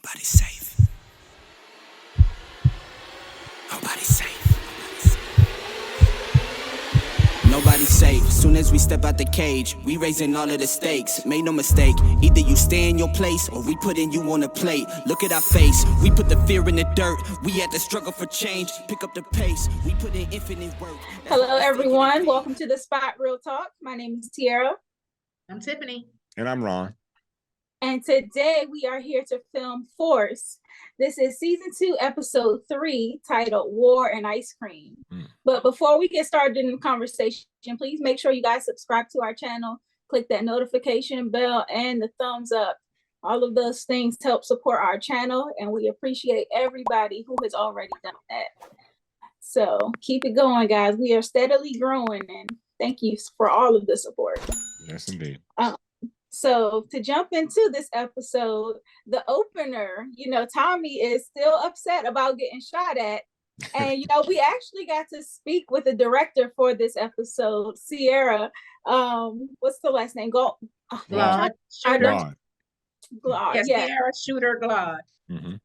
Nobody's safe. Nobody's safe. Nobody's safe. Soon as we step out the cage, we raising all of the stakes. Make no mistake, either you stay in your place or we putting you on a plate. Look at our face, we put the fear in the dirt. We had to struggle for change, pick up the pace. We put in infinite work. Hello, everyone. Welcome to the Spot Real Talk. My name is Tiara. I'm Tiffany. And I'm Ron. And today we are here to film Force. This is season 2, episode 3, titled War and Ice Cream. But before we get started in the conversation, please make sure you guys subscribe to our channel, click that notification bell and the thumbs up. All of those things help support our channel, and we appreciate everybody who has already done that. So keep it going, guys. We are steadily growing, and thank you for all of the support. Yes, indeed. So to jump into this episode, the opener, Tommy is still upset about getting shot at. And, we actually got to speak with the director for this episode, Sierra. What's the last name? Glad. Yes, Sierra Shooter Glad. Mm-hmm.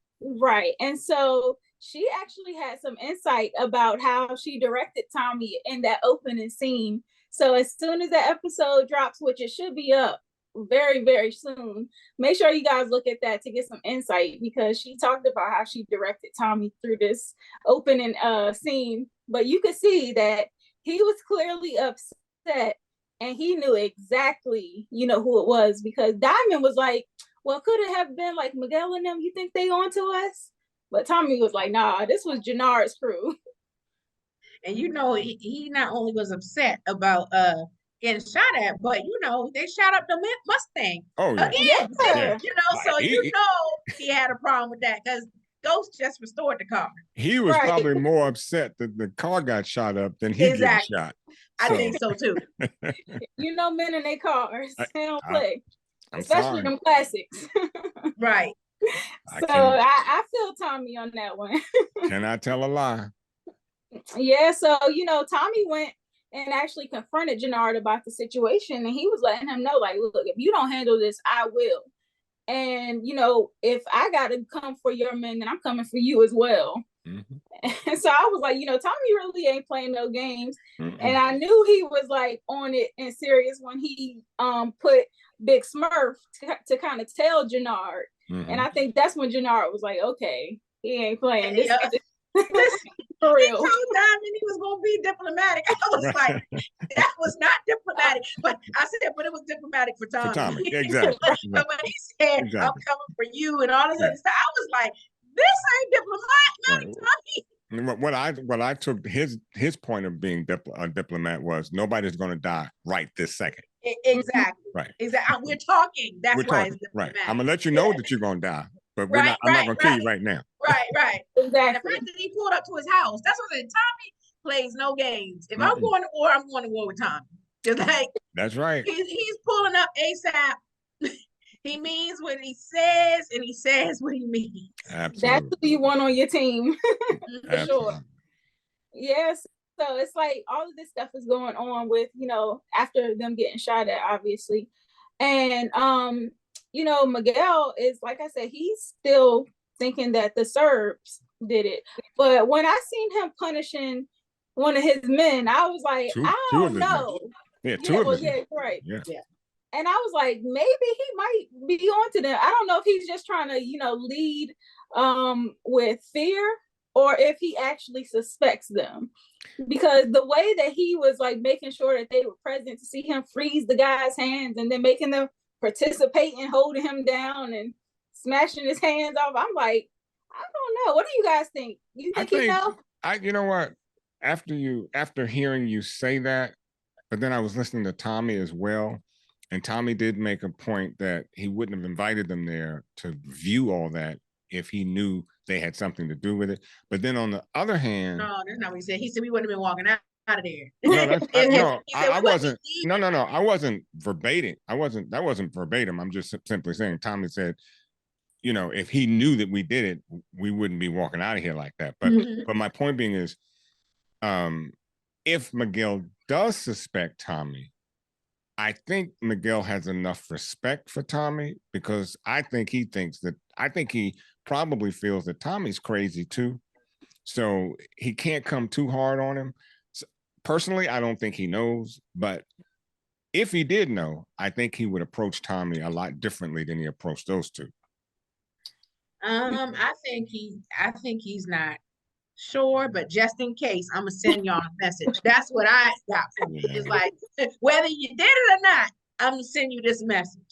Right. And so she actually had some insight about how she directed Tommy in that opening scene. So as soon as that episode drops, which it should be up very, very soon, make sure you guys look at that to get some insight, because she talked about how she directed Tommy through this opening scene. But you could see that he was clearly upset, and he knew exactly, who it was, because Diamond was like, well, could it have been like Miguel and them? You think they on to us? But Tommy was like, nah, this was Jenard's crew. And he not only was upset about getting shot at, but they shot up the Mustang. Oh yeah. Again. Yeah. So he had a problem with that, because Ghost just restored the car. He was probably more upset that the car got shot up than he got shot. I think so too. Men in their cars, they don't play. I'm especially them classics. Right. So I feel Tommy on that one. Can I tell a lie? Yeah, so Tommy went and actually confronted Jenard about the situation, and he was letting him know, like, look, if you don't handle this, I will. And if I gotta come for your men, then I'm coming for you as well. Mm-hmm. And so I was like, Tommy really ain't playing no games. Mm-hmm. And I knew he was like on it and serious when he put Big Smurf to kind of tell Jenard. Mm-hmm. And I think that's when Jenard was like, okay, he ain't playing this. For real. He told Diamond he was gonna be diplomatic. I was like, that was not diplomatic. But I said, but it was diplomatic for Tommy. For Tommy. Exactly. But when he said, I'm coming for you and all this other stuff, I was like, this ain't diplomatic, Tommy. What I took his point of being a diplomat was, nobody's gonna die right this second. Exactly. Right. Exactly. We're talking. That's why it's diplomatic. Right. I'm gonna let you know that you're gonna die, but I'm not gonna kill you right now. Right. Exactly. And the fact that he pulled up to his house, that's what I said. Tommy plays no games. If I'm going to war, I'm going to war with Tommy. Just like, that's right. He's pulling up ASAP. He means what he says, and he says what he means. Absolutely. That's who you want on your team. For sure. Yes. So it's like all of this stuff is going on with, after them getting shot at, obviously. And, Miguel is, like I said, he's still thinking that the Serbs did it. But when I seen him punishing one of his men, I was like, I don't know. Yeah, two of them. Yeah, right. Yeah. And I was like, maybe he might be on to them. I don't know if he's just trying to, lead with fear, or if he actually suspects them. Because the way that he was like making sure that they were present to see him freeze the guy's hands and then making them participate in holding him down and smashing his hands off, I'm like, I don't know. What do you guys think? You think he knows? You know what? After hearing you say that, but then I was listening to Tommy as well, and Tommy did make a point that he wouldn't have invited them there to view all that if he knew they had something to do with it. But then on the other hand, no, that's not what he said. He said we wouldn't have been walking out of there. I wasn't. No. I wasn't verbatim. That wasn't verbatim. I'm just simply saying. Tommy said, if he knew that we did it, we wouldn't be walking out of here like that. But my point being is, if Miguel does suspect Tommy, I think Miguel has enough respect for Tommy, because I think he thinks that I think he probably feels that Tommy's crazy too. So he can't come too hard on him. So, personally, I don't think he knows, but if he did know, I think he would approach Tommy a lot differently than he approached those two. I think he's not sure, but just in case, I'm gonna send y'all a message. That's what I got from me. It's like whether you did it or not, I'm gonna send you this message.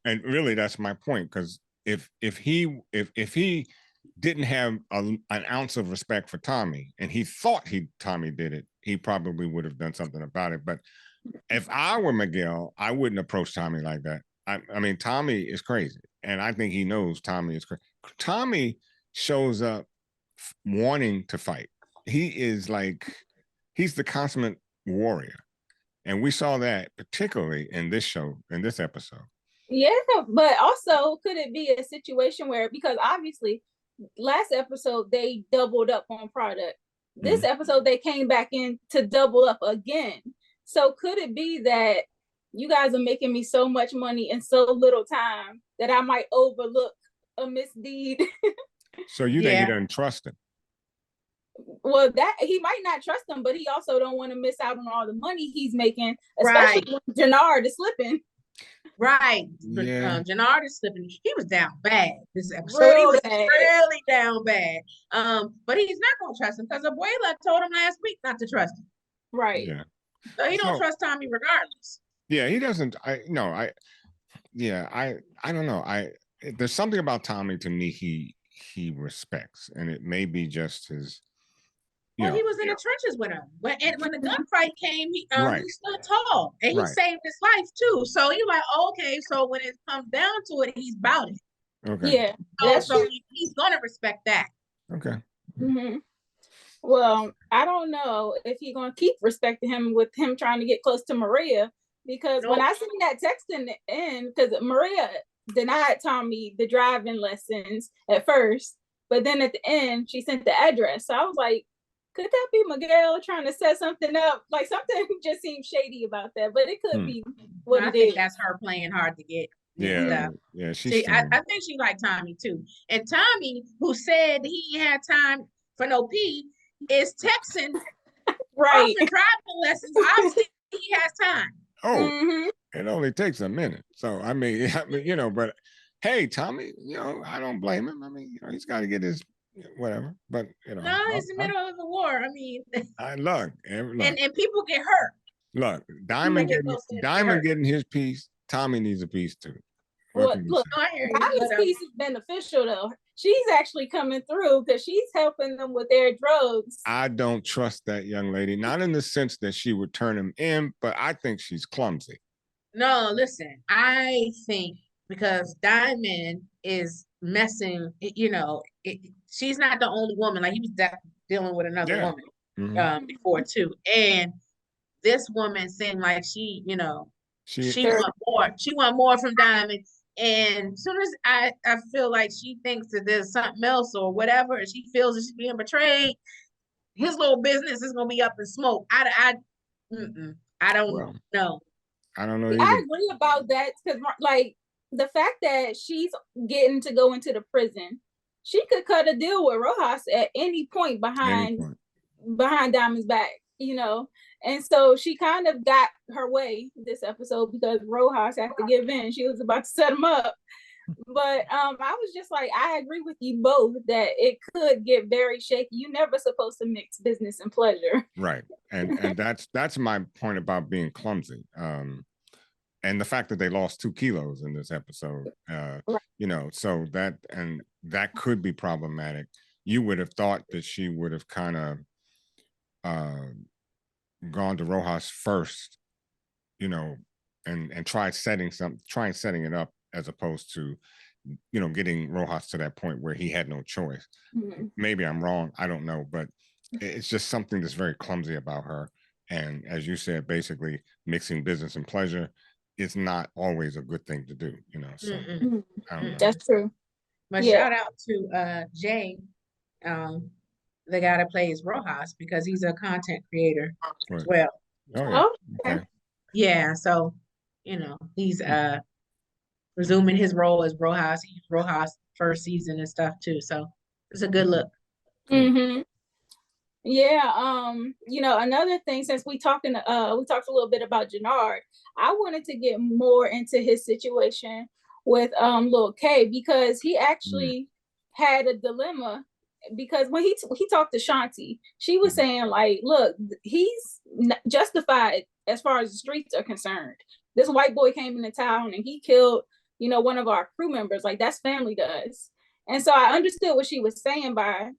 And really, that's my point. Because if he didn't have an ounce of respect for Tommy, and he thought Tommy did it, he probably would have done something about it. But if I were Miguel, I wouldn't approach Tommy like that. I mean, Tommy is crazy, and I think he knows Tommy is crazy. Tommy shows up wanting to fight. He's the consummate warrior, and we saw that particularly in this show, in this episode. Yeah, but also could it be a situation where, because obviously last episode they doubled up on product, this episode they came back in to double up again. So could it be that you guys are making me so much money in so little time that I might overlook a misdeed? So you think he doesn't trust him? Well, that he might not trust him, but he also don't want to miss out on all the money he's making, especially when Jenard is slipping. Right. Yeah. Jenard is slipping. He was down bad this episode. Real he was bad. really down bad. But he's not gonna trust him because Abuela told him last week not to trust him. Right. Yeah. So he don't trust Tommy regardless. Yeah, he doesn't. I don't know. There's something about Tommy to me he respects, and it may be just his. Well, he was in the trenches with him. When the gunfight came, he stood tall, and he saved his life too. So you're like, okay, so when it comes down to it, he's about it. Okay. Yeah. So he's gonna respect that. Okay. Mm-hmm. Well, I don't know if he's gonna keep respecting him with him trying to get close to Maria, because when I seen that text in the end, because Maria denied Tommy the driving lessons at first, but then at the end she sent the address. So I was like, could that be Miguel trying to set something up? Like, something just seems shady about that, but it could be what I think that's her playing hard to get. Yeah. I think she liked Tommy too. And Tommy, who said he had time for no pee, is texting right driving lessons. Obviously, he has time. It only takes a minute. So I mean, but hey, Tommy, I don't blame him. I mean, he's got to get his whatever. But no, it's the middle of the war. I mean, look. And people get hurt. Look, Diamond getting his piece. Tommy needs a piece too. Look, Tommy's piece is beneficial though. She's actually coming through because she's helping them with their drugs. I don't trust that young lady, not in the sense that she would turn him in, but I think she's clumsy. No, listen, I think because Diamond is messing, she's not the only woman. Like, he was dealing with another woman before too. And this woman seemed like she want more. She want more from Diamond. And as soon as I feel like she thinks that there's something else or whatever, and she feels that she's being betrayed, his little business is gonna be up in smoke. I don't know. I don't know. I agree about that, because like the fact that she's getting to go into the prison, she could cut a deal with Rojas at any point behind Diamond's back, And so she kind of got her way this episode because Rojas had to give in. She was about to set him up. But I was just like, I agree with you both that it could get very shaky. You're never supposed to mix business and pleasure. Right. And that's my point about being clumsy. And the fact that they lost 2 kilos in this episode, so that could be problematic. You would have thought that she would have kind of gone to Rojas first, and tried setting it up, as opposed to, getting Rojas to that point where he had no choice. Maybe I'm wrong. I don't know, but it's just something that's very clumsy about her. And as you said, basically mixing business and pleasure is not always a good thing to do, So I don't know. That's true. But shout out to Jay, the guy that plays Rojas, because he's a content creator as well. Oh, okay. Yeah, so he's resuming his role as Rojas. He's Rojas first season and stuff too. So it's a good look. Mm-hmm. Yeah, another thing, since we talked a little bit about Jenard, I wanted to get more into his situation with Lil K, because he actually had a dilemma, because when he talked to Shanti, she was saying like, look, he's justified as far as the streets are concerned. This white boy came into town and he killed, one of our crew members. Like, that's family to us. And so I understood what she was saying by,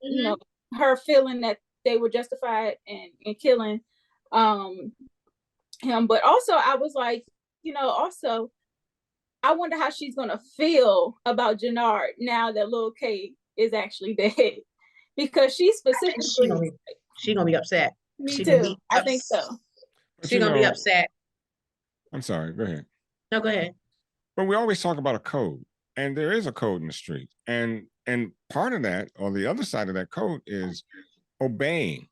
her feeling that they were justified in killing him. But also I was like, also I wonder how she's gonna feel about Jenard now that Lil K is actually dead, because she specifically she gonna be upset. Me too. I think so. She's gonna be upset. I'm sorry, go ahead. No, go ahead. But we always talk about a code, and there is a code in the street, and part of that, or the other side of that code, is obeying.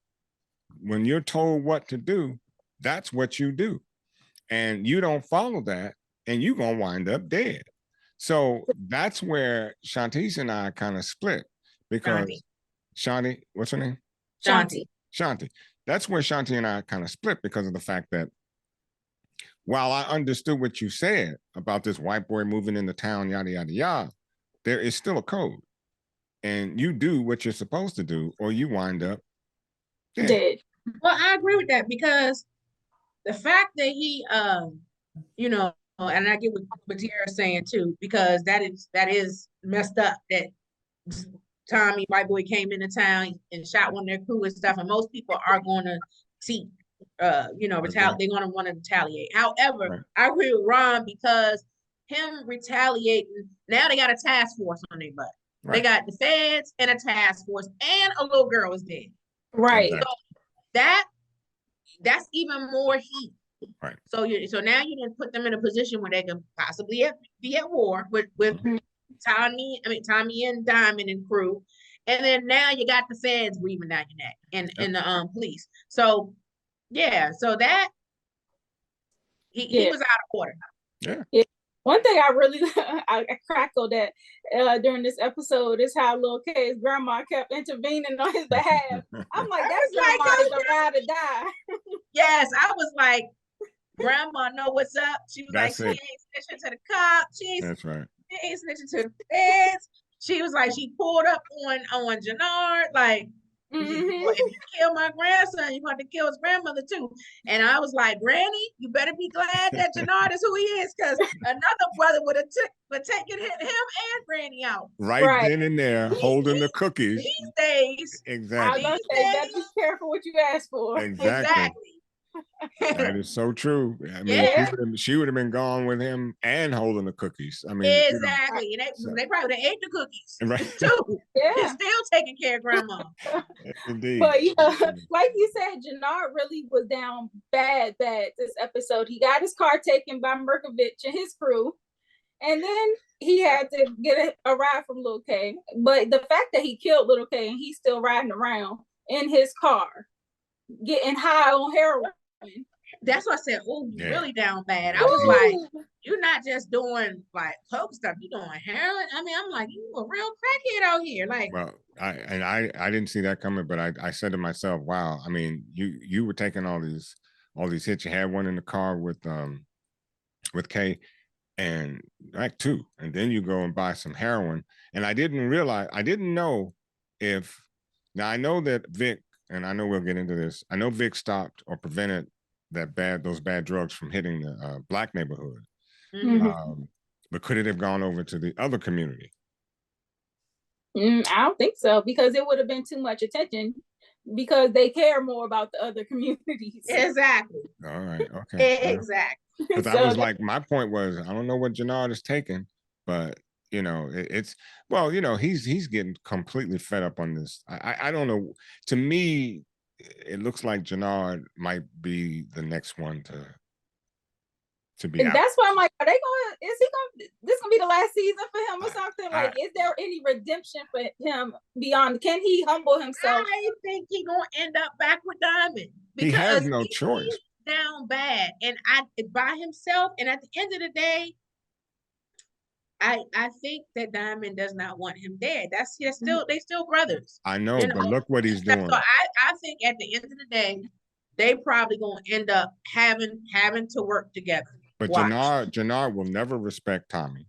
When you're told what to do, that's what you do, and you don't follow that, and you're gonna wind up dead. So that's where Shantice and I kind of split, because Shanti, what's her name? Shanti. That's where Shanti and I kind of split, because of the fact that while I understood what you said about this white boy moving into town, yada, yada, yada, there is still a code. And you do what you're supposed to do, or you wind up dead. Well, I agree with that, because the fact that he, and I get what Tierra's saying too, because that is messed up, that Tommy, white boy, came into town and shot one of their crew and stuff, and most people are going to seek, they're going to want to retaliate. However, I agree with Ron, because him retaliating, now they got a task force on their butt. Right. They got the feds and a task force, and a little girl is dead. Right. So that's even more heat. Right. So now you didn't put them in a position where they can possibly be at war with Tommy and Diamond and crew, and then now you got the feds breathing down your neck, and the police. So so that he was out of order. Yeah. One thing I really I crackled at during this episode is how Lil K's grandma kept intervening on his behalf. I'm like, that grandma is about to die. Yes, I was like, grandma know what's up. She was like, she ain't snitching to the cops. That's right. She ain't snitching to the feds. She was like, she pulled up on Jenard, like, if you kill my grandson, you're going to kill his grandmother too. And I was like, Granny, you better be glad that Jenard is who he is, because another brother would have taken him and Granny out. Right then and there, holding the cookies. These days. Exactly. I was going to say, better be careful what you ask for. Exactly. That is so true. I mean, she would have been gone with him and holding the cookies. I mean, exactly. They probably would have ate the cookies too. And still taking care of grandma. Indeed. But like you said, Jenard really was down bad this episode. He got his car taken by Merkovich and his crew, and then he had to get a ride from Lil K. But the fact that he killed Lil K and he's still riding around in his car, getting high on heroin. That's what I said. Oh, really down bad. I was like, you're not just doing like coke stuff, you're doing heroin. I mean, I'm like, you a real crackhead out here. Like, well, I didn't see that coming, but I said to myself, wow. I mean, you were taking all these hits. You had one in the car with K, and like two, and then you go and buy some heroin. And I didn't know if, now I know that Vic, and I know we'll get into this, I know Vic stopped or prevented those bad drugs from hitting the Black neighborhood. But could it have gone over to the other community? I don't think so, because it would have been too much attention, because they care more about the other communities. Exactly. All right. Okay. Exactly. Because I was like, my point was, I don't know what Jenard is taking, but he's getting completely fed up on this. I don't know. To me, it looks like Jenard might be the next one to be out. That's why I'm like, this gonna be the last season for him or something? Like, is there any redemption for him beyond? Can he humble himself? I think he's gonna end up back with Diamond. He has no choice. He's down bad, and by himself. And at the end of the day, I think that Diamond does not want him dead. They still brothers. I know, You but know? look what he's So doing. I think at the end of the day, they probably gonna end up having to work together. But Watch. Jenard will never respect Tommy.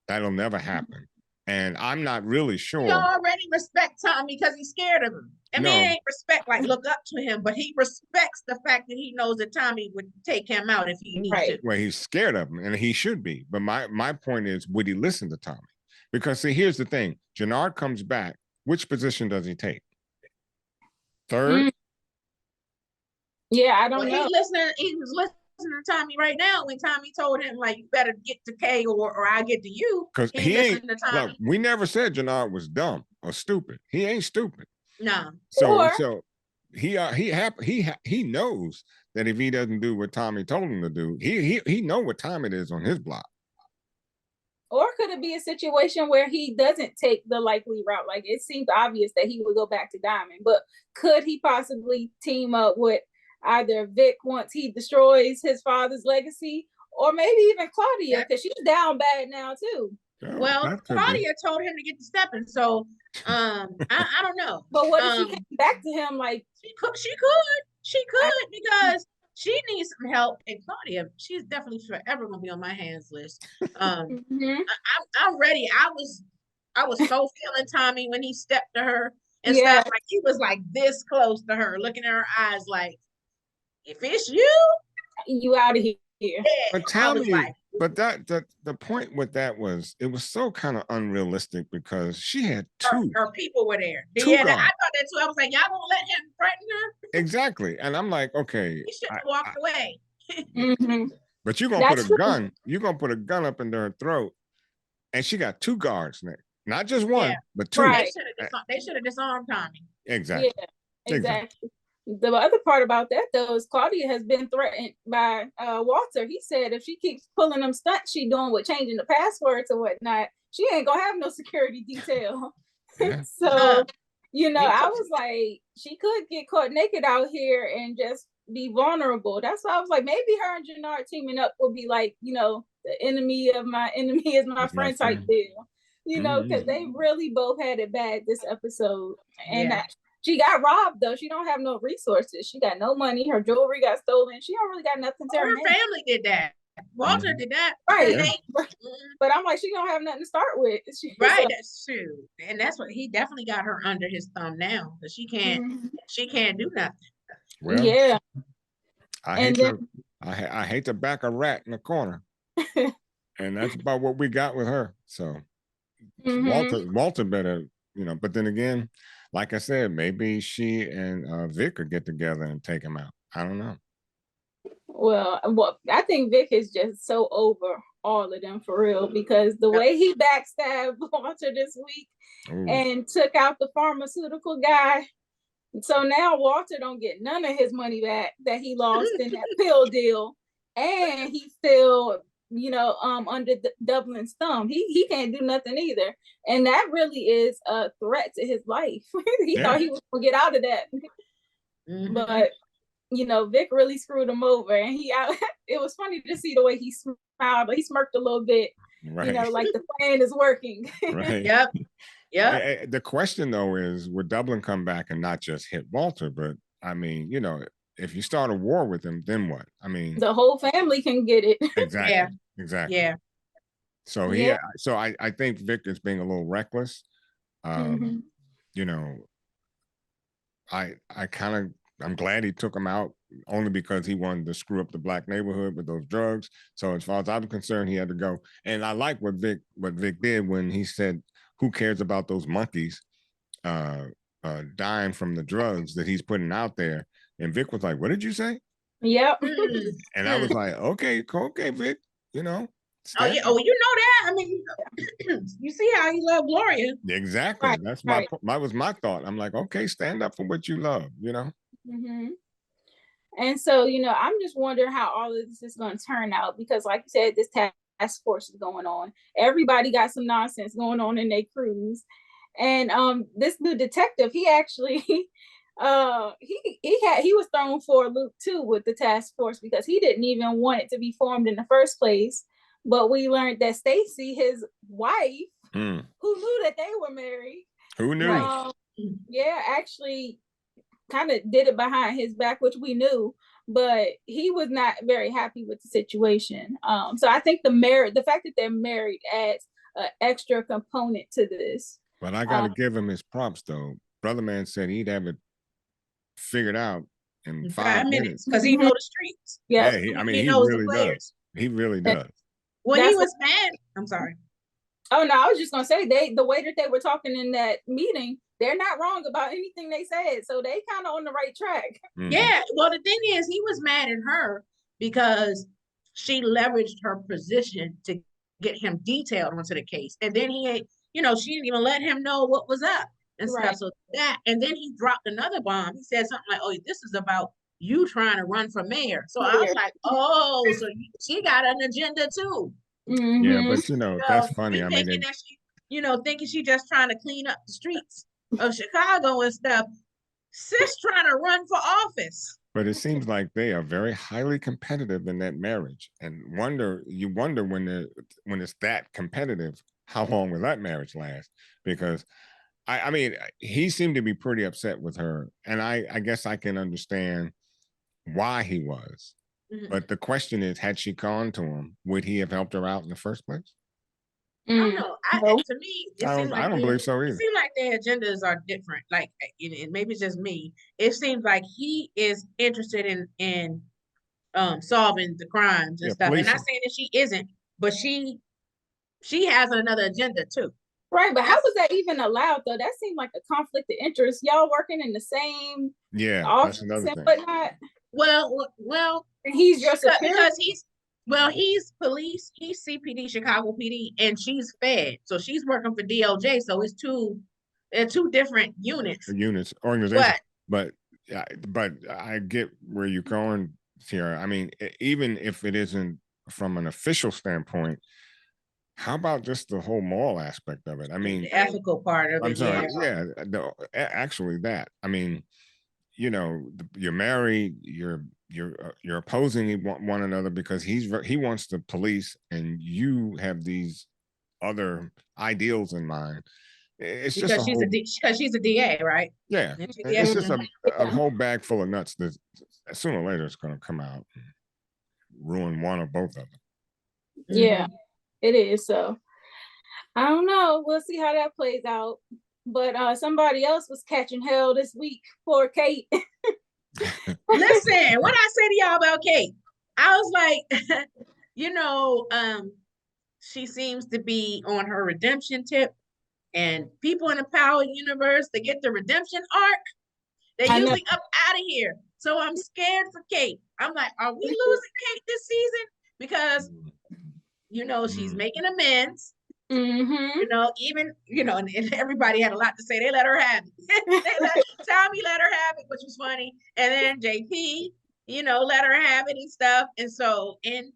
That'll never happen. And I'm not really He sure. already respect Tommy because he's scared of him. I mean, it ain't respect like look up to him, but he respects the fact that he knows that Tommy would take him out if he needs to. Well, he's scared of him, and he should be. But my point is, would he listen to Tommy? Because see, here's the thing: Jenard comes back. Which position does he take? Third? Yeah, I don't know. He was listening to Tommy right now when Tommy told him, like, you better get to K or I get to you. Because he ain't, look, we never said Jenard was dumb or stupid. He ain't stupid. No. So he knows that if he doesn't do what Tommy told him to do, he know what time it is on his block. Or could it be a situation where he doesn't take the likely route? Like, it seems obvious that he would go back to Diamond, but could he possibly team up with either Vic once he destroys his father's legacy, or maybe even Claudia, because she's down bad now too. Well, Claudia told him to get to stepping, so I don't know. But what if she came back to him? Like, she could because she needs some help. And Claudia, she's definitely forever gonna be on my hands list. I'm ready. I was so feeling Tommy when he stepped to her and stuff. Like, he was like this close to her, looking at her eyes like, if it's you out of here. Yeah, but Tommy, but the point with that was it was so kind of unrealistic because she had her people were there. I thought that too. I was like, y'all gonna let him threaten her? Exactly. And I'm like, okay. He should have walked away. But you're gonna put a gun up into her throat, and she got 2 guards now. Not just one, but 2. Right. They should have disarmed Tommy. Exactly. Yeah, exactly. The other part about that, though, is Claudia has been threatened by Walter. He said if she keeps pulling them stunts she doing with changing the passwords or whatnot, she ain't gonna have no security detail. So, I was like, she could get caught naked out here and just be vulnerable. That's why I was like, maybe her and Jenard teaming up would be like, the enemy of my enemy is my friend type deal. Because they really both had it bad this episode. And she got robbed, though. She don't have no resources. She got no money. Her jewelry got stolen. She don't really got nothing to her name. Family did that. Walter did that. Right. But I'm like, she don't have nothing to start with. That's true. And that's what he definitely got her under his thumb now. Because she can't do nothing. Well, yeah. I hate to back a rat in the corner. And that's about what we got with her. So Walter better, but then again, like I said, maybe she and Vic could get together and take him out. I don't know. Well, I think Vic is just so over all of them for real, because the way he backstabbed Walter this week and took out the pharmaceutical guy. So now Walter don't get none of his money back that he lost in that pill deal. And he's still, under Dublin's thumb. He can't do nothing either. And that really is a threat to his life. He thought he was gonna get out of that. But Vic really screwed him over, and it was funny to see the way he smiled, but he smirked a little bit. Right. Like the plan is working. Right. Yep. The question though is, would Dublin come back and not just hit Walter, but I mean, if you start a war with him, then what? I mean, the whole family can get it. Exactly. Exactly. Yeah. So I think Vic is being a little reckless. I'm glad he took him out only because he wanted to screw up the black neighborhood with those drugs. So as far as I'm concerned, he had to go. And I like what Vic did when he said, who cares about those monkeys dying from the drugs that he's putting out there? And Vic was like, what did you say? Yep. And I was like, okay, Vic, you know that. I mean, you see how he loved Gloria. Exactly. Right. That's that was my thought. I'm like, okay, stand up for what you love, And so, I'm just wondering how all of this is going to turn out, because like you said, this task force is going on. Everybody got some nonsense going on in their crews. And this new detective, he actually he was thrown for a loop too with the task force, because he didn't even want it to be formed in the first place. but we learned that Stacy, his wife, Hmm. who knew that they were married, Who knew? Yeah, actually kind of did it behind his back, which we knew, but he was not very happy with the situation. So I think the fact that they're married adds an extra component to this. But I got to give him his props, though. Brother Man said he'd have it figured out in 5 minutes because he know the streets. Yeah, I mean, he knows really the players. does. He really does. Well, he was mad. I'm sorry. Oh no, I was just gonna say the way that they were talking in that meeting, they're not wrong about anything they said, so they kind of on the right track. Mhm. Yeah. Well, the thing is, he was mad at her because she leveraged her position to get him detailed onto the case, and then he ain't. You know, she didn't even let him know what was up and Right. stuff. So that, and then he dropped another bomb. He said something like, "Oh, this is about you trying to run for mayor." So I was like, "Oh, so she got an agenda too." Mm-hmm. Yeah, but you know, that's funny. I mean, thinking that she, thinking she just trying to clean up the streets of Chicago and stuff. Sis trying to run for office. but it seems like they are very highly competitive in that marriage, and you wonder when it's that competitive, how long will that marriage last? Because I mean, he seemed to be pretty upset with her, and I guess I can understand why he was. Mhm. But the question is, had she gone to him, would he have helped her out in the first place? I don't know. To me, it seems like I don't believe so either. It seems like their agendas are different. Like, maybe it's just me. It seems like he is interested in solving the crimes and stuff. And not saying that she isn't, but she has another agenda too. Right, but how was that even allowed though? That seemed like a conflict of interest. Y'all working in the same office that's another thing. Whatnot. Well, and he's your superior because he's police, he's CPD, Chicago PD, and she's Fed, so she's working for DOJ. So it's two different organizations. But I get where you're going, Sierra. I mean, even if it isn't from an official standpoint, how about just the whole moral aspect of it? I mean, the ethical part of it. I'm sorry. Yeah, actually that. I mean, you're married, you're opposing one another because he wants the police and you have these other ideals in mind. It's because she's a DA, right? Yeah, it's just a whole bag full of nuts that sooner or later it's going to come out and ruin one or both of them. Yeah, it is. So I don't know. We'll see how that plays out. But somebody else was catching hell this week for Kate. Listen, what I say to y'all about Kate, I was like, she seems to be on her redemption tip, and people in the Power universe, they get the redemption arc, they usually up out of here. So I'm scared for Kate. I'm like, are we losing Kate this season? Because she's making amends. Even and everybody had a lot to say. They let her have it. Tommy let her have it, which was funny, and then JP, let her have it and stuff. And so, she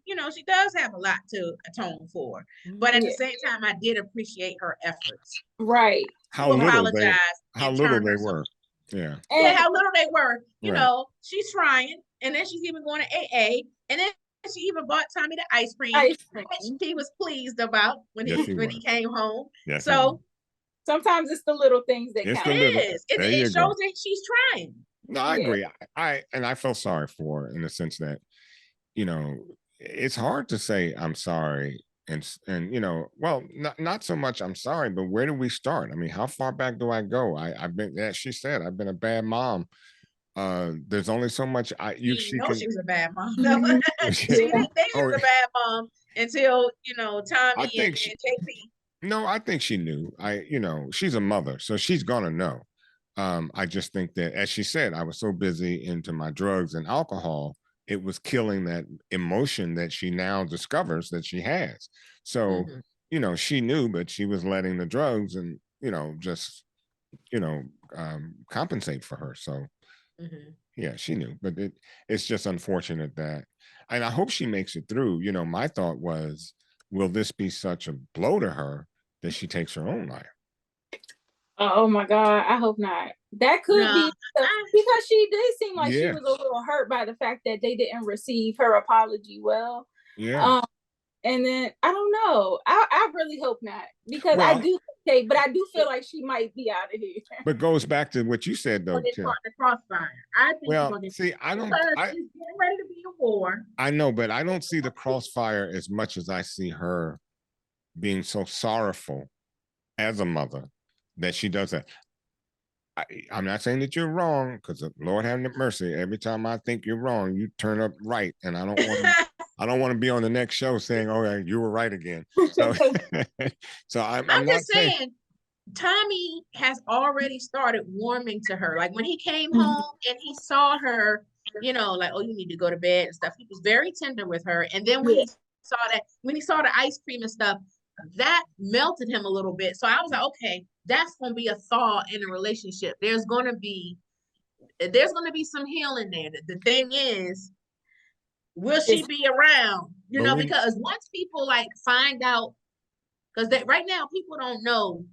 does have a lot to atone for. But at the same time, I did appreciate her efforts. Right. How little they were. Yeah. And how little they were. She's trying, and then she's even going to AA, and then she even bought Tommy the ice cream, which he was pleased about when he came home. Yes, so sometimes it's the little things that count. It shows that she's trying. No, I agree. I felt sorry for her in the sense that, it's hard to say I'm sorry and not so much I'm sorry, but where do we start? I mean, how far back do I go? I've been, as she said, I've been a bad mom. There's only so much she was a bad mom. No. She didn't think she was a bad mom until Tommy and JP. No, I think she knew. She's a mother, so she's gonna know. I just think that, as she said, I was so busy into my drugs and alcohol, it was killing that emotion that she now discovers that she has. So she knew, but she was letting the drugs and just compensate for her. So. Yeah, she knew, but it's just unfortunate that, and I hope she makes it through. My thought was, will this be such a blow to her that she takes her own life? Oh my God, I hope not. That could be because she did seem like she was a little hurt by the fact that they didn't receive her apology well. Yeah. And then I don't know. I really hope not, because Well, I do okay, but I do feel like she might be out of here. But goes back to what you said though, It's Tim. the crossfire. I think Well, see, I don't. it's getting ready to be a war. I know, but I don't see the crossfire as much as I see her being so sorrowful as a mother that she does that. I'm not saying that you're wrong, because Lord have mercy. Every time I think you're wrong, you turn up right, and I don't want to. I don't want to be on the next show saying, "Oh, yeah, you were right again." So, so I'm just saying, Tommy has already started warming to her. Like when he came home and he saw her, you know, like, "Oh, you need to go to bed" and stuff. He was very tender with her. And then when he saw the ice cream and stuff, that melted him a little bit. So I was like, okay, that's gonna be a thaw in a relationship. There's gonna be some healing there. The thing is, will she be around? You know, because once people like find out, because right now people don't know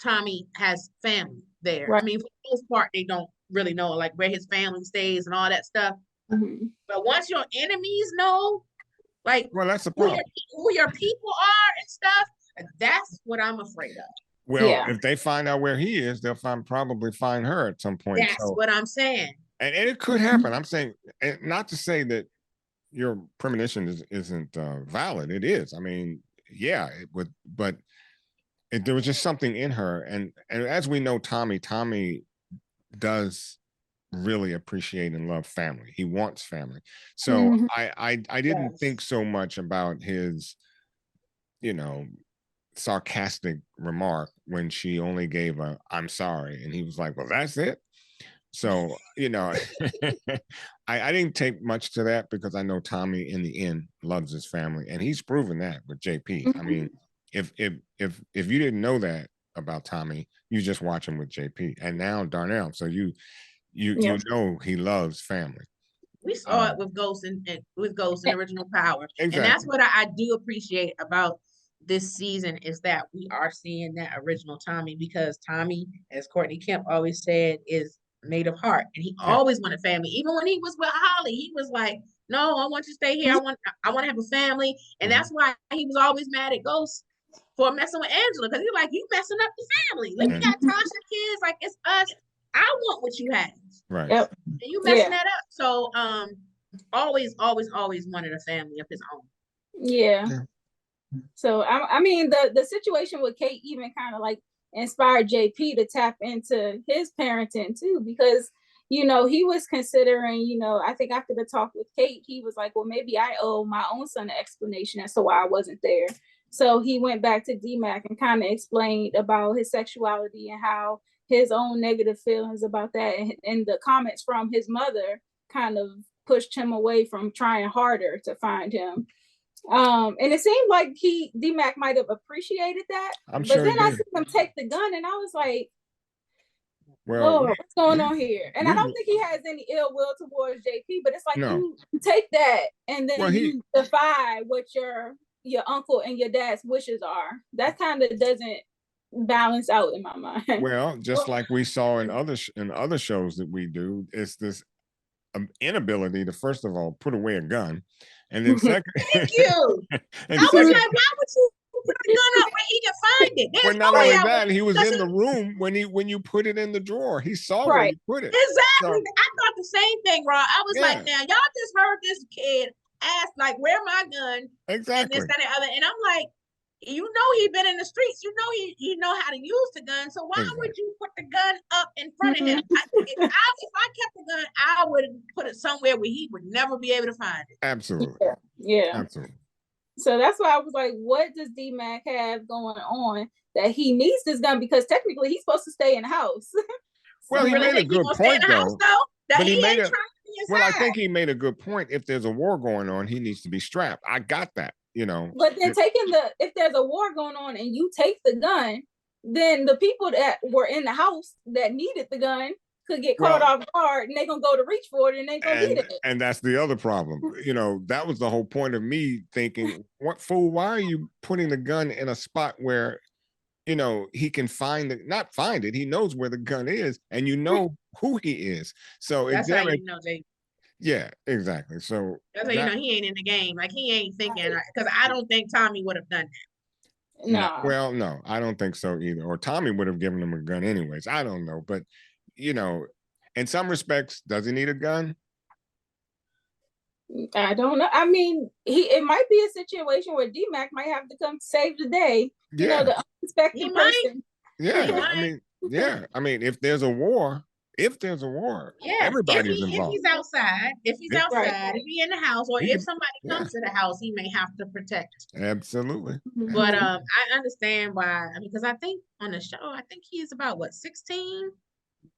Tommy has family there. Right. I mean, for the most part, they don't really know like where his family stays and all that stuff. But once your enemies know, like, well, that's the problem. Who your people are and stuff, that's what I'm afraid of. Well, if they find out where he is, they'll probably find her at some point. That's what I'm saying. And it could happen. I'm saying, not to say that your premonition isn't valid. It is. I mean, yeah, it would, but there was just something in her. And as we know, Tommy does really appreciate and love family. He wants family. So I didn't think so much about his, you know, sarcastic remark when she only gave a "I'm sorry," and he was like, "Well, that's it." So, you know, I didn't take much to that, because I know Tommy in the end loves his family, and he's proven that with JP. I mean, if you didn't know that about Tommy, you just watch him with JP, and now Darnell. So you know he loves family. We saw it with Ghost and Original Power. Exactly. And that's what I do appreciate about this season, is that we are seeing that original Tommy, because Tommy, as Courtney Kemp always said, is made of heart, and he always wanted family. Even when he was with Holly, he was like, "No, I want you to stay here. I want to have a family." And that's why he was always mad at Ghost for messing with Angela, because he's like, "You messing up the family. Like, we got Tasha kids. Like, it's us. I want what you have. Right. Yep. And you messing that up." So always wanted a family of his own. Yeah. So I mean, the situation with Kate even kind of like inspired JP to tap into his parenting too, because, you know, he was considering, you know, I think after the talk with Kate, he was like, well, maybe I owe my own son an explanation as to why I wasn't there. So he went back to DMAC and kind of explained about his sexuality and how his own negative feelings about that, and the comments from his mother kind of pushed him away from trying harder to find him. And it seemed like DMAC might have appreciated that. But then I see him take the gun, and I was like, well, what's going on here? And I don't think he has any ill will towards JP, but it's like, you take that and then you defy what your uncle and your dad's wishes are. That kind of doesn't balance out in my mind. Well, just like we saw in other shows that we do, it's this inability to, first of all, put away a gun, and then second, thank you. I was like, why would you put the gun up where he can find it? Well, not only that, he was in the room when you put it in the drawer. He saw where you put it. Exactly. So, I thought the same thing, Ron. I was like, now y'all just heard this kid ask, like, where my gun? Exactly. And this, that, and the other. And I'm like, you know, he's been in the streets. You know, he know how to use the gun. So why would you put the gun up in front of him? If I kept the gun, I would put it somewhere where he would never be able to find it. Absolutely. Yeah. Absolutely. So that's why I was like, what does DMAC have going on that he needs this gun? Because technically he's supposed to stay in the house. Well, he made a good point, though. But he made I think he made a good point. If there's a war going on, he needs to be strapped. I got that. You know, but then if there's a war going on and you take the gun, then the people that were in the house that needed the gun could get caught off guard, and they're gonna go to reach for it, and they gonna get it. And that's the other problem. You know, that was the whole point of me thinking, what fool, why are you putting the gun in a spot where, you know, he can not find it, he knows where the gun is, and you know who he is. So that's how you know, Jay. Yeah, exactly. So that's why, you know, he ain't in the game. Like, he ain't thinking, because I don't think Tommy would have done that. no, No. well, no, I don't think so either. Or Tommy would have given him a gun anyways. I don't know, but you know, in some respects, does he need a gun? I don't know. I mean, it might be a situation where D-Mac might have to come save the day. You know, Yeah, the unexpected He might. person. He yeah. I might. mean, yeah. I mean, if there's a war, Yes, everybody's if involved. he's outside, if he in the house, or He if can, somebody yeah, comes to the house, he may have to protect. absolutely. Mhm. But Absolutely. I understand why. I mean, because I think on the show, I think he's about what, 16?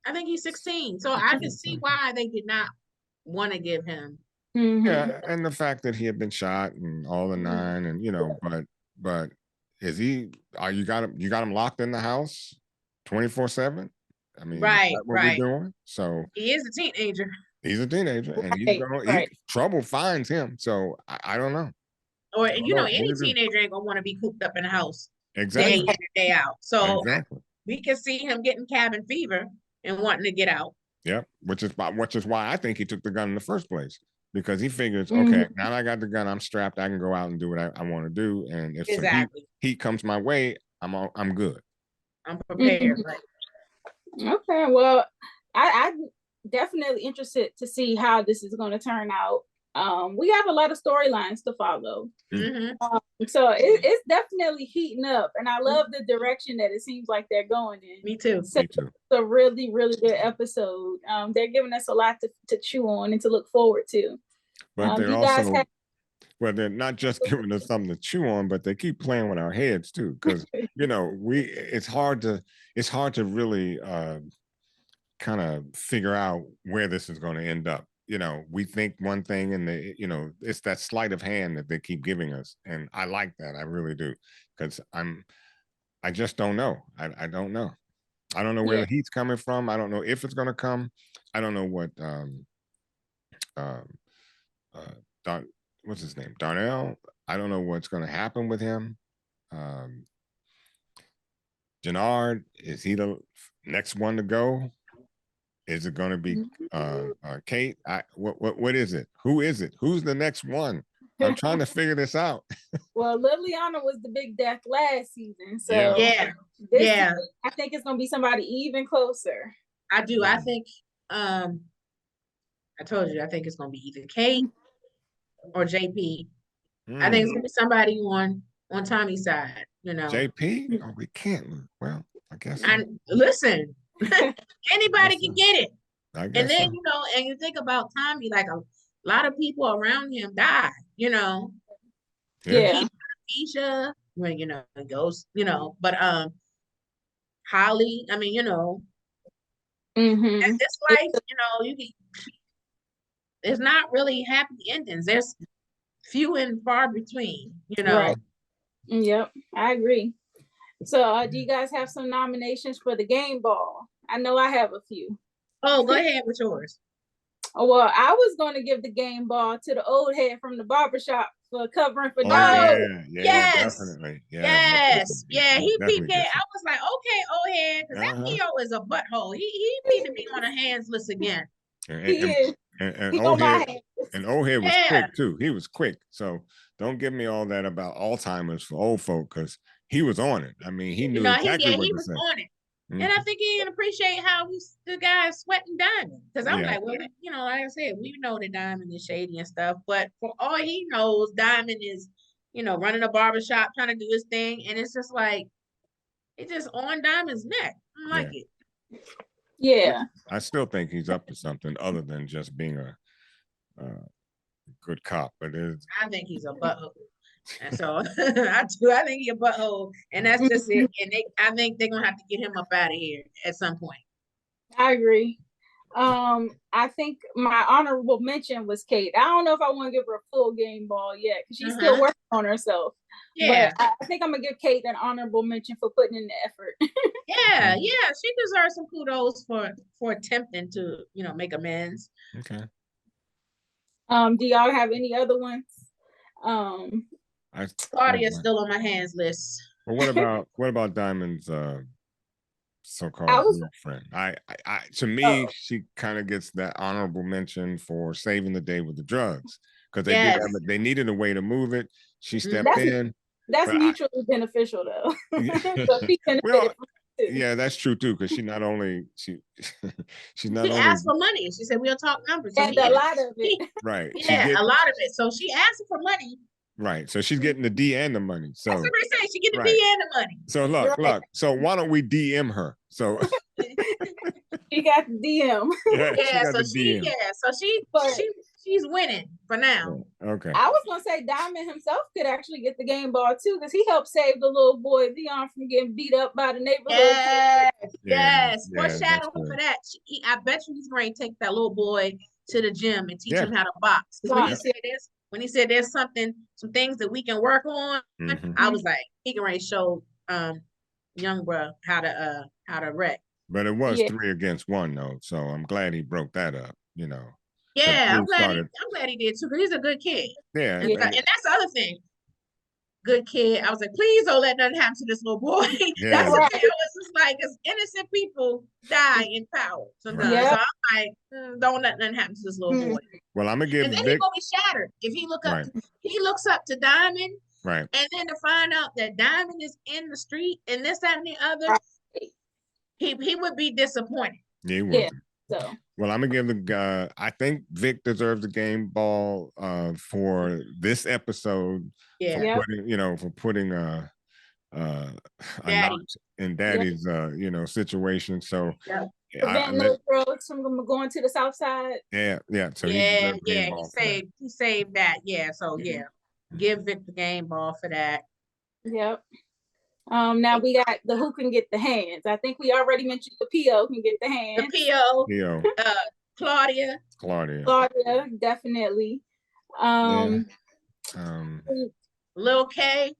I think he's 16. So I can see why they did not want to give him. Mhm. Yeah, and the fact that he had been shot and all the nine, and you know, but is he? Are you got him locked in the house 24/7? I mean, is Right, that what we're right. doing? So He is a teenager. he's a teenager, and Right. trouble finds him. So I don't know. Or, I don't you know, know. What any to do. teenager ain't gonna want to be cooped up in the house day Exactly. in and day out. So Exactly. we can see him getting cabin fever and wanting to get out. Yep. Which is why I think he took the gun in the first place, because he figures, Mhm. okay, now that I got the gun, I'm strapped. I can go out and do what I want to do, and if some heat comes my way, I'm good. I'm prepared. Mhm. Right. Okay, well, I'm definitely interested to see how this is going to turn out. We have a lot of storylines to follow. Mm-hmm. So it's definitely heating up, and I love the direction that it seems like they're going in. Me too. So Me too. it's a really, really good episode. They're giving us a lot to chew on and to look forward to. But they're you guys also, have well, they're not just giving us something to chew on, but they keep playing with our heads too. Because you know, it's hard to really kind of figure out where this is going to end up. You know, we think one thing, and it's that sleight of hand that they keep giving us, and I like that. I really do, because I just don't know. I don't know. I don't know where the heat's coming from. I don't know if it's going to come. I don't know what um what's his name, Darnell. I don't know what's going to happen with him. Jenard, is he the next one to go? Is it going to be Kate? What is it? Who is it? Who's the next one? I'm trying to figure this out. Well, Liliana was the big death last season, so Yeah. season, I think it's going to be somebody even closer. I do. I think I told you, I think it's gonna be either Kate or JP. I think it's gonna be somebody on Tommy's side, you know. JP? Oh, we can't. Well, I guess so. And listen, anybody can get it. I guess And then, so. you know, and you think about Tommy, like a lot of people around him died, you know. Yeah. Keisha, when you know, it goes, you know, but Holly, I mean, you know, and this life, you know, there's not really happy endings. There's few and far between, you know. Right. Yep, I agree. So do you guys have some nominations for the game ball? I know I have a few. Oh, go ahead with yours. Oh, well, I was going to give the game ball to the old head from the barbershop for covering for Diamond. Yeah, yes, definitely. Yes, yeah, he definitely PK. I was like, okay, old head, because that PO is a butthole. He need to be on a hands list again. And old head was quick too. He was quick. So don't give me all that about Alzheimer's for old folk, because he was on it. I mean, he knew exactly what he to was say. on it. And I think he didn't appreciate how the guy sweating Diamond. Because I'm like, well, you know, like I said, we know that Diamond is shady and stuff, but for all he knows, Diamond is, you know, running a barbershop, trying to do his thing. And it's just like, it's just on Diamond's neck. I don't like it. Yeah. I still think he's up to something other than just being a good cop. But I think he's a butthole. And so I think he's a butthole, and that's just it. And I think they're gonna have to get him up out of here at some point. I agree. I think my honorable mention was Kate. I don't know if I want to give her a full game ball yet, because she's still working on herself. Yeah, but I think I'm gonna give Kate an honorable mention for putting in the effort. Yeah, she deserves some kudos for attempting to, you know, make amends. Okay. Do y'all have any other ones? Claudia's still on my hands list. Well, what about Diamond's so-called girlfriend. To me, she kind of gets that honorable mention for saving the day with the drugs, because they needed a way to move it. She stepped in. That's mutually beneficial, though. So she well, yeah, that's true too, because she's not only asked for money. She said we'll talk numbers. So and a lot of it. Right. Yeah, a lot of it. So she asked for money. Right. So she's getting the D and the money. So that's what they say. She get the D and the money. So look. So why don't we DM her? So she got the DM. She's winning for now. Okay. I was gonna say Diamond himself could actually get the game ball too, because he helped save the little boy Leon from getting beat up by the neighborhood. Yes. Foreshadowing for that. I bet you he's going to take that little boy to the gym and teach him how to box. Because when he said there's some things that we can work on, I was like, he can really show young bro how to wreck. But it was 3 against 1 though, so I'm glad he broke that up. Yeah, I'm glad he did too, because he's a good kid. Yeah, and that's the other thing. Good kid. I was like, please don't let nothing happen to this little boy. That's the thing. It was just like, because innocent people die in power sometimes. So I'm like, don't let nothing happen to this little boy. Well, I'm gonna give. And then he's gonna be shattered if he looks up to Diamond. Right. And then to find out that Diamond is in the street and this, that, and the other, he would be disappointed. Yeah, he would. Yeah. So. Well, I'm gonna give the guy. I think Vic deserves the game ball for this episode. Yeah. For putting a notch in Daddy's situation. So preventing those drugs from going to the south side. Yeah. So he saved that. Yeah. So give Vic the game ball for that. Yep. Now we got the who can get the hands. I think we already mentioned the PO can get the hands. The PO. Claudia, definitely. Lil K.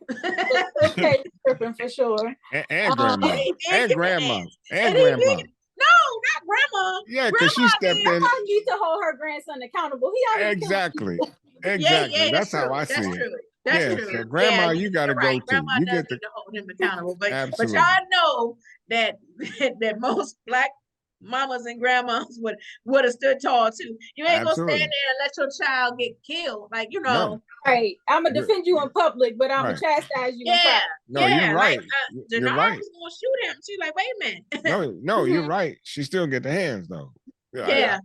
Lil K tripping for sure. And grandma. And grandma. No, not grandma. Yeah, because she stepped in. Grandma needs to hold her grandson accountable. He exactly. That's how I see it. That's true. So grandma, you got to go Grandma to. You does get need to hold him accountable. But y'all know that most Black mamas and grandmas would have stood tall too. You ain't gonna stand there and let your child get killed. Like, No. Right. I'm gonna defend you in public, but I'm gonna chastise you in private. No, you're right. Jenard was gonna shoot him. She's like, wait a minute. No, you're right. She still get the hands though. Yeah.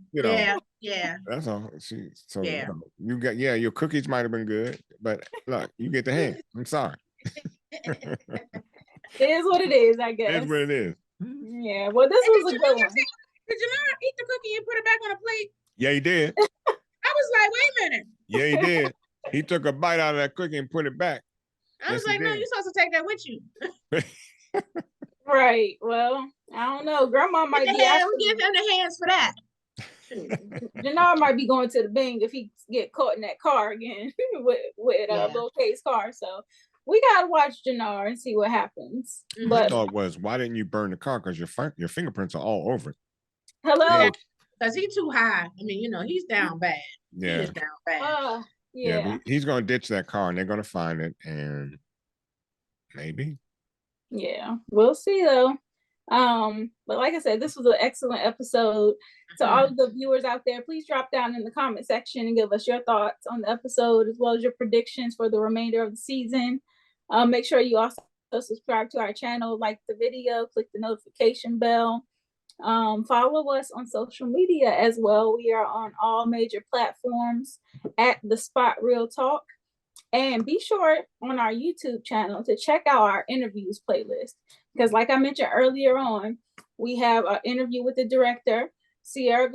That's all. You got your cookies might have been good, but look, you get the hands. I'm sorry. It is what it is, I guess. It is what it is. Yeah. Well, this was a good one. Did Jenard eat the cookie and put it back on a plate? Yeah, he did. I was like, wait a minute. Yeah, he did. He took a bite out of that cookie and put it back. I was like, no, you're supposed to take that with you. Right. Well, I don't know. Grandma might be. We give him the hands for that. Jenard might be going to the Bing if he get caught in that car again with Lil K's car. So we gotta watch Jenard and see what happens. My thought was, why didn't you burn the car? Because your fingerprints are all over it. Hello. Because he's too high. I mean, he's down bad. Yeah. He is down bad. But he's gonna ditch that car and they're gonna find it, and maybe. Yeah, we'll see though. But like I said, this was an excellent episode. To all of the viewers out there, please drop down in the comment section and give us your thoughts on the episode, as well as your predictions for the remainder of the season. Make sure you also subscribe to our channel, like the video, click the notification bell. Follow us on social media as well. We are on all major platforms at The Spot Real Talk. And be sure on our YouTube channel to check out our interviews playlist. Because like I mentioned earlier on, we have an interview with the director, Sierra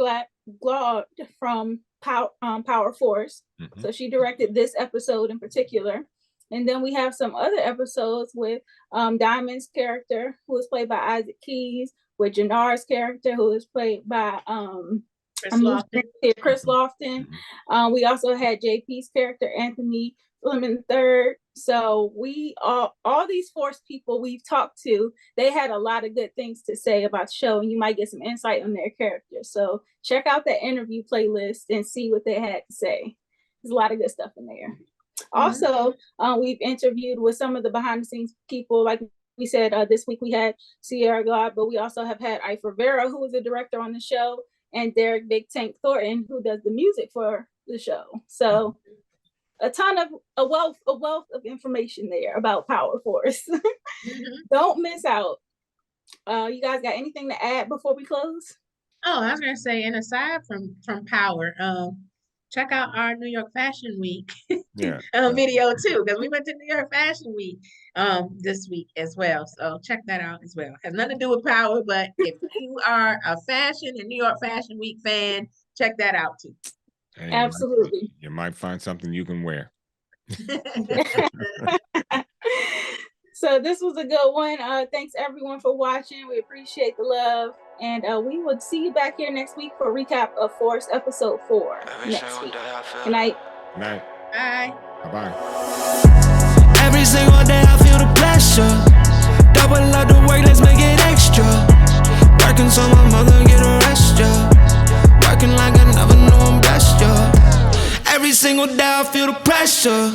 Glaud from Power Force. Mm-hmm. So she directed this episode in particular. And then we have some other episodes with Diamond's character, who is played by Isaac Keys, with Jenard's character, who is played by Chris Lofton. We also had JP's character, Anthony Fleming III. So we all these Force people we've talked to, they had a lot of good things to say about the show, and you might get some insight on their characters. So check out the interview playlist and see what they had to say. There's a lot of good stuff in there. Also, we've interviewed with some of the behind the scenes people, like we said this week we had Sierra God, but we also have had Ike Rivera, who is the director on the show, and Derek Big Tank Thornton, who does the music for the show. So a wealth of information there about Power Force. Don't miss out. You guys got anything to add before we close? Oh, I was gonna say, and aside from Power, check out our New York Fashion Week video too, because we went to New York Fashion Week this week as well. So check that out as well. Has nothing to do with Power, but if you are a fashion and New York Fashion Week fan, check that out too. Hey, Absolutely. You might find something you can wear. So this was a good one. Thanks everyone for watching. We appreciate the love. And we will see you back here next week for a recap of Force episode 4 next week. Good night. Good night. Bye. Bye-bye. Every single day I feel the pressure. Double up the work, let's make it extra. Working so my mother get a rest, yeah. Working like I never knew I'm blessed, yeah. Every single day I feel the pressure.